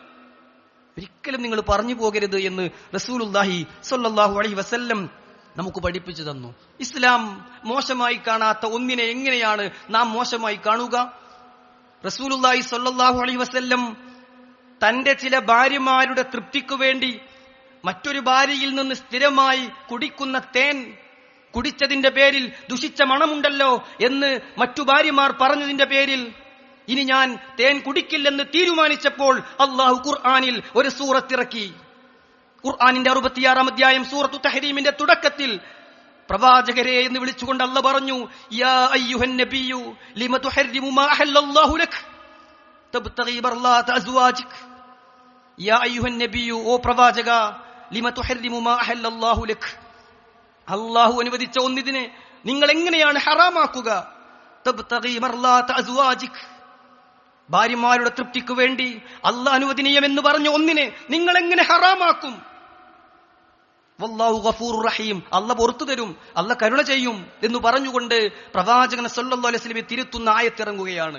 ഒരിക്കലും നിങ്ങൾ പറഞ്ഞു പോകരുത് എന്ന് റസൂലുള്ളാഹി സ്വല്ലല്ലാഹു അലൈഹി വസല്ലം നമുക്ക് പഠിപ്പിച്ചു തന്നു. ഇസ്ലാം മോശമായി കാണാത്ത ഒന്നിനെ എങ്ങനെയാണ് നാം മോശമായി കാണുക? റസൂലുള്ളാഹി സ്വല്ലല്ലാഹു അലൈഹി വസല്ലം തന്റെ ചില ഭാര്യമാരുടെ തൃപ്തിക്കു വേണ്ടി മറ്റൊരു ഭാര്യയിൽ നിന്ന് സ്ഥിരമായി കുടിക്കുന്ന തേൻ കുടിച്ചതിന്റെ പേരിൽ ദുഷിച്ച മണമുണ്ടല്ലോ എന്ന് മറ്റു ഭാര്യമാർ പറഞ്ഞതിന്റെ പേരിൽ ഇനി ഞാൻ തേൻ കുടിക്കില്ലെന്ന് തീരുമാനിച്ചപ്പോൾ അല്ലാഹു ഖുർആനിൽ ഒരു സൂറത്തിറക്കി. ഖുർആനിന്റെ 66-ാം അധ്യായം സൂറത്തു തഹ്രീമിന്റെ തുടക്കത്തിൽ പ്രവാചകരെ എന്ന് വിളിച്ചുകൊണ്ട് അല്ലാഹു പറഞ്ഞു, യാ അയ്യുഹൻ നബിയു ലിമ തുഹർരിമു മാ അഹല്ലല്ലാഹു ലക് തബ്തഗി ബർലാത അസ്വാജിക്. യാ അയ്യുഹൻ നബിയു, ഓ പ്രവാചക, ലിമ തുഹർരിമു മാ അഹല്ലല്ലാഹു ലക്, അല്ലാഹു അനുവദിച്ച ഒന്നിനെ നിങ്ങൾ എങ്ങനെയാണ് ഹറാമാക്കുക? തബ്തഗി ബർലാത അസ്വാജിക്, ഭാര്യമാരുടെ തൃപ്തിക്ക് വേണ്ടി അല്ലാഹു അനുവദനീയമെന്ന് പറഞ്ഞ ഒന്നിനെ നിങ്ങൾ എങ്ങനെ ഹറാമാക്കും? വല്ലാഹു ഗഫൂറുർ റഹീം, അല്ലാഹു പുറത്തു തരും, അല്ലാഹു കരുണ ചെയ്യും എന്ന് പറഞ്ഞുകൊണ്ട് പ്രവാചകൻ സല്ലല്ലാഹു അലൈഹി വസല്ലം തിരുത്തുന്ന ആയത്തിറങ്ങുകയാണ്.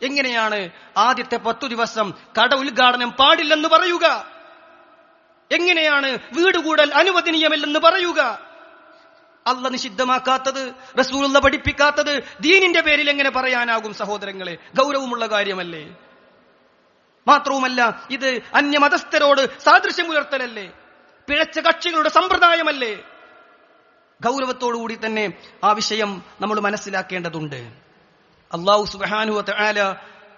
എങ്ങനെയാണ് ആദ്യത്തെ 10 ദിവസം കട ഉദ്ഘാടനം പാടില്ലെന്ന് പറയുക? എങ്ങനെയാണ് വീടുകൂടൽ അനുവദനീയമല്ലെന്ന് പറയുക? അല്ലാഹു നിഷിദ്ധമാക്കാത്തത്, റസൂലുള്ള പഠിപ്പിക്കാത്തത് ദീനിന്റെ പേരിൽ എങ്ങനെ പറയാനാകും സഹോദരങ്ങളെ? ഗൗരവമുള്ള കാര്യമല്ലേ? മാത്രവുമല്ല, ഇത് അന്യമതസ്ഥരോട് സാദൃശ്യം പുലർത്തലല്ലേ? പിഴച്ച കക്ഷികളുടെ സമ്പ്രദായമല്ലേ? ഗൗരവത്തോടുകൂടി തന്നെ ആ വിഷയം നമ്മൾ മനസ്സിലാക്കേണ്ടതുണ്ട്. അല്ലാഹു സുബ്ഹാനഹു വ തആല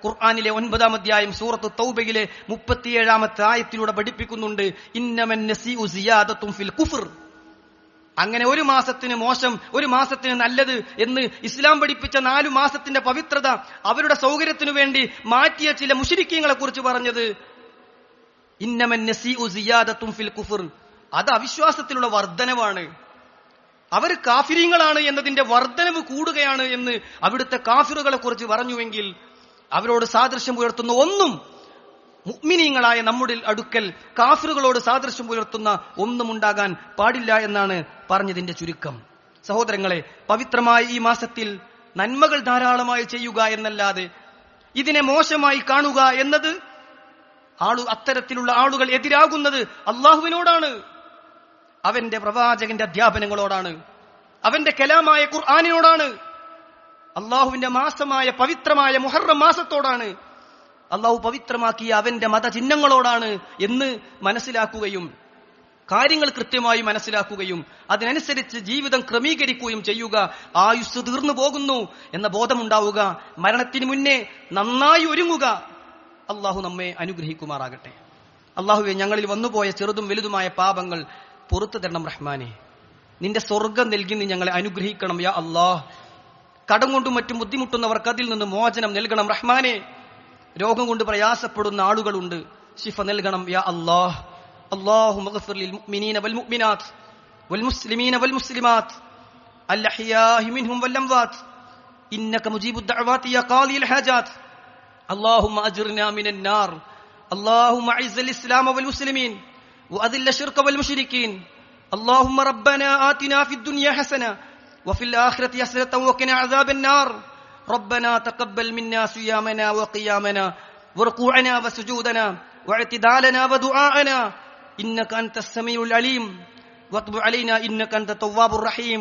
ഖുർആനിലെ 9-ാം അധ്യായം സൂറത്ത് തൗബയിലെ 37-ാമത്തെ ആയത്തിലൂടെ പഠിപ്പിക്കുന്നുണ്ട്, ഇന്നമൻ നസീഉ സിയാദത്തുൻ ഫിൽ കുഫർ. അങ്ങനെ ഒരു മാസത്തിന് മോശം, ഒരു മാസത്തിന് നല്ലത് എന്ന് ഇസ്ലാം പഠിപ്പിച്ച 4 മാസത്തിന്റെ പവിത്രത അവരുടെ സൗകര്യത്തിനു വേണ്ടി മാറ്റിയ ചില മുശ്രിക്കീങ്ങളെ കുറിച്ച് പറഞ്ഞത് ഇന്നമൻ നസീഉ സിയാദത്തുൻ ഫിൽ കുഫർ, അത് അവിശ്വാസത്തിലുള്ള വർധനവാണ്. അവർ കാഫിരീങ്ങളാണ് എന്നതിന്റെ വർധനവ് കൂടുകയാണ് എന്ന് അവിടുത്തെ കാഫിറുകളെ കുറിച്ച് പറഞ്ഞുവെങ്കിൽ അവരോട് സാദൃശ്യം പുലർത്തുന്ന ഒന്നും മുഅ്മിനീങ്ങളായ നമ്മുടെ അടുക്കൽ കാഫിറുകളോട് സാദൃശ്യം പുലർത്തുന്ന ഒന്നും ഉണ്ടാകാൻ പാടില്ല എന്നാണ് പറഞ്ഞതിന്റെ ചുരുക്കം. സഹോദരങ്ങളെ, പവിത്രമായ ഈ മാസത്തിൽ നന്മകൾ ധാരാളമായി ചെയ്യുക എന്നല്ലാതെ ഇതിനെ മോശമായി കാണുക എന്നത് അത്തരത്തിലുള്ള ആളുകൾ എതിരാകുന്നത് അള്ളാഹുവിനോടാണ്, അവന്റെ പ്രവാചകന്റെ അധ്യാപനങ്ങളോടാണ്, അവന്റെ കലാമായ ഖുർആനിനോടാണ്, അള്ളാഹുവിന്റെ മാസമായ പവിത്രമായ മുഹറം മാസത്തോടാണ്, അള്ളാഹു പവിത്രമാക്കിയ അവന്റെ മതചിഹ്നങ്ങളോടാണ് എന്ന് മനസ്സിലാക്കുകയും കാര്യങ്ങൾ കൃത്യമായി മനസ്സിലാക്കുകയും അതിനനുസരിച്ച് ജീവിതം ക്രമീകരിക്കുകയും ചെയ്യുക. ആയുസ് തീർന്നു പോകുന്നു എന്ന ബോധമുണ്ടാവുക, മരണത്തിന് മുന്നേ നന്നായി ഒരുങ്ങുക. അള്ളാഹു നമ്മെ അനുഗ്രഹിക്കുമാറാകട്ടെ. അള്ളാഹുവെ, ഞങ്ങളിൽ വന്നുപോയ ചെറുതും വലുതുമായ പാപങ്ങൾ പുറത്തു തരണം റഹ്മാനെ. നിന്റെ സ്വർഗം നൽകി നീ ഞങ്ങളെ അനുഗ്രഹിക്കണം യാ അല്ലാഹ്. കടം കൊണ്ടും മറ്റും ബുദ്ധിമുട്ടുന്നവർക്ക് അതിൽ നിന്ന് മോചനം നൽകണം റഹ്മാനെ. രോഗം കൊണ്ട് പ്രയാസപ്പെടുന്ന ആളുകളുണ്ട്, ശിഫ നൽകണം യാ അല്ലാഹ്. اللهم اغفر للمؤمنين والمؤمنات والمسلمين والمسلمات الأحياء منهم والأموات إنك مجيب الدعوات يا قاضي الحاجات. اللهم أجرنا من النار. اللهم أعز الإسلام والمسلمين وأذل الشرك والمشركين. اللهم ربنا آتنا في الدنيا حسنة وفي الآخرة حسنة وقنا عذاب النار. ربنا تقبل منا صيامنا وقيامنا وركوعنا وسجودنا واعتدالنا ودعاءنا إنك أنت السميع العليم وتب علينا إنك أنت التواب الرحيم.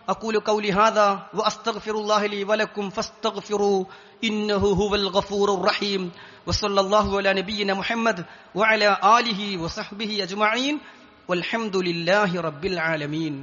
أقول قولي هذا وأستغفر الله لي ولكم فاستغفروا إنه هو الغفور الرحيم. وصلى الله على نبينا محمد وعلى آله وصحبه أجمعين والحمد لله رب العالمين.